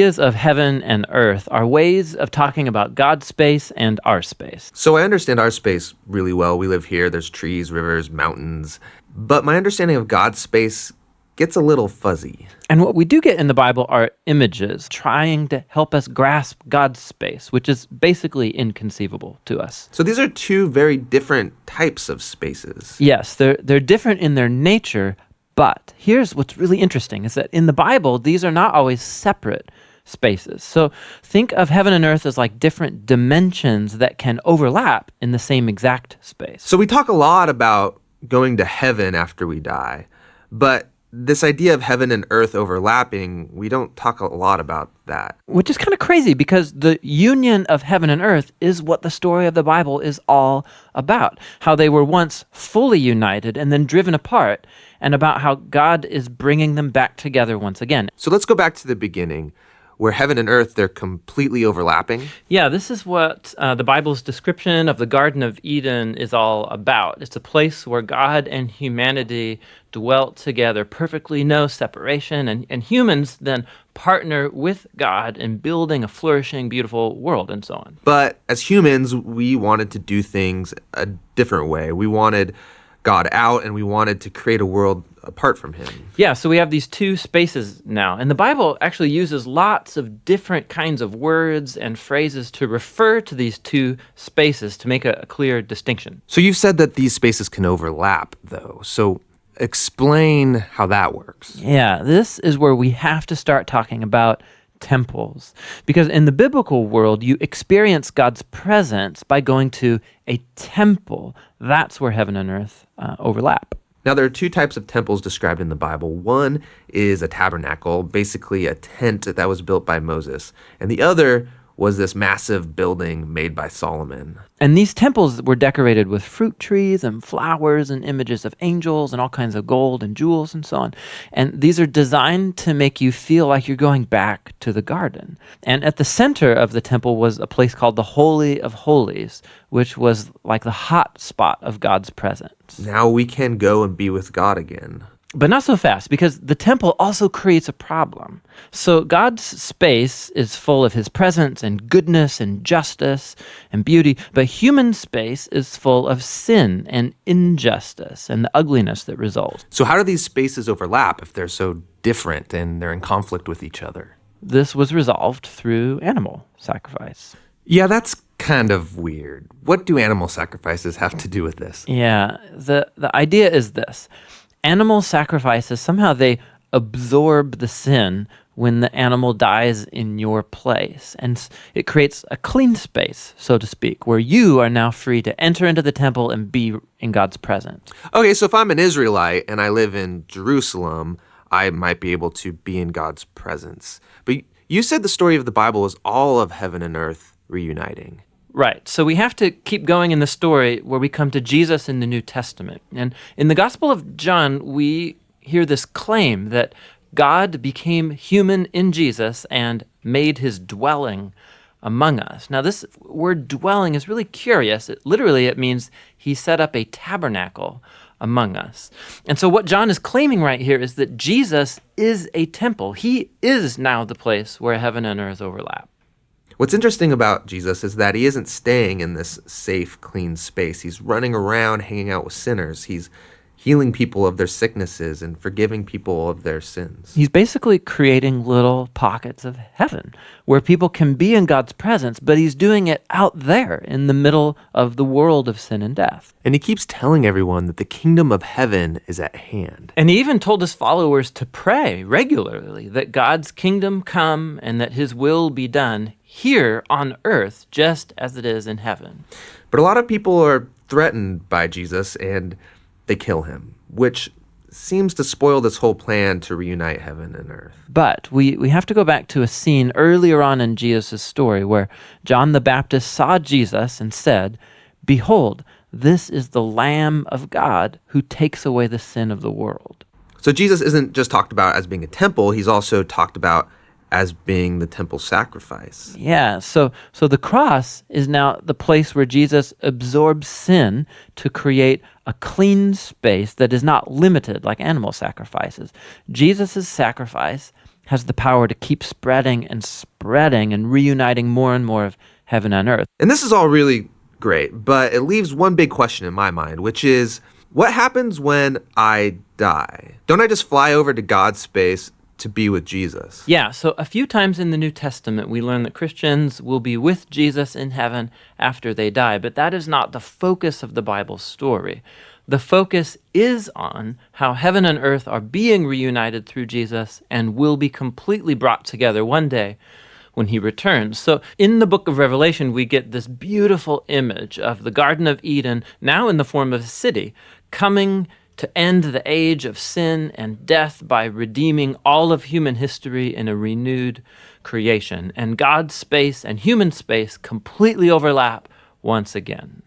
Ideas of heaven and earth are ways of talking about God's space and our space. So I understand our space really well. We live here. There's trees, rivers, mountains. But my understanding of God's space gets a little fuzzy. And what we do get in the Bible are images trying to help us grasp God's space, which is basically inconceivable to us. So these are two very different types of spaces. Yes, they're different in their nature, but here's what's really interesting is that in the Bible, these are not always separate spaces. So think of heaven and earth as like different dimensions that can overlap in the same exact space. So we talk a lot about going to heaven after we die, but this idea of heaven and earth overlapping, we don't talk a lot about that. Which is kind of crazy because the union of heaven and earth is what the story of the Bible is all about. How they were once fully united and then driven apart, and about how God is bringing them back together once again. So let's go back to the beginning, where heaven and earth, they're completely overlapping. Yeah, this is what the Bible's description of the Garden of Eden is all about. It's a place where God and humanity dwelt together, perfectly no separation, and humans then partner with God in building a flourishing, beautiful world and so on. But as humans, we wanted to do things a different way. We wanted God out, and we wanted to create a world apart from him. Yeah, so we have these two spaces now. And the Bible actually uses lots of different kinds of words and phrases to refer to these two spaces to make a clear distinction. So you've said that these spaces can overlap, though. So explain how that works. Yeah, this is where we have to start talking about temples. Because in the biblical world, you experience God's presence by going to a temple. That's where heaven and earth overlap. Now, there are two types of temples described in the Bible. One is a tabernacle, basically a tent that was built by Moses. And the other was this massive building made by Solomon. And these temples were decorated with fruit trees and flowers and images of angels and all kinds of gold and jewels and so on. And these are designed to make you feel like you're going back to the garden. And at the center of the temple was a place called the Holy of Holies, which was like the hot spot of God's presence. Now we can go and be with God again. But not so fast, because the temple also creates a problem. So God's space is full of his presence and goodness and justice and beauty, but human space is full of sin and injustice and the ugliness that results. So how do these spaces overlap if they're so different and they're in conflict with each other? This was resolved through animal sacrifice. Yeah, that's kind of weird. What do animal sacrifices have to do with this? Yeah, the idea is this. Animal sacrifices, somehow they absorb the sin when the animal dies in your place. And it creates a clean space, so to speak, where you are now free to enter into the temple and be in God's presence. Okay, so if I'm an Israelite and I live in Jerusalem, I might be able to be in God's presence. But you said the story of the Bible is all of heaven and earth reuniting. Right. So we have to keep going in the story where we come to Jesus in the New Testament. And in the Gospel of John, we hear this claim that God became human in Jesus and made his dwelling among us. Now, this word dwelling is really curious. It means he set up a tabernacle among us. And so what John is claiming right here is that Jesus is a temple. He is now the place where heaven and earth overlap. What's interesting about Jesus is that he isn't staying in this safe, clean space. He's running around hanging out with sinners. He's healing people of their sicknesses and forgiving people of their sins. He's basically creating little pockets of heaven where people can be in God's presence, but he's doing it out there in the middle of the world of sin and death. And he keeps telling everyone that the kingdom of heaven is at hand. And he even told his followers to pray regularly that God's kingdom come and that his will be done here on earth just as it is in heaven. But a lot of people are threatened by Jesus and they kill him, which seems to spoil this whole plan to reunite heaven and earth. But we have to go back to a scene earlier on in Jesus' story where John the Baptist saw Jesus and said, "Behold, this is the Lamb of God who takes away the sin of the world." So Jesus isn't just talked about as being a temple, he's also talked about as being the temple sacrifice. Yeah, so the cross is now the place where Jesus absorbs sin to create a clean space that is not limited like animal sacrifices. Jesus' sacrifice has the power to keep spreading and reuniting more and more of heaven and earth. And this is all really great, but it leaves one big question in my mind, which is, what happens when I die? Don't I just fly over to God's space to be with Jesus? Yeah, so a few times in the New Testament, we learn that Christians will be with Jesus in heaven after they die, but that is not the focus of the Bible story. The focus is on how heaven and earth are being reunited through Jesus and will be completely brought together one day when he returns. So in the book of Revelation, we get this beautiful image of the Garden of Eden, now in the form of a city, coming to end the age of sin and death by redeeming all of human history in a renewed creation. And God's space and human space completely overlap once again.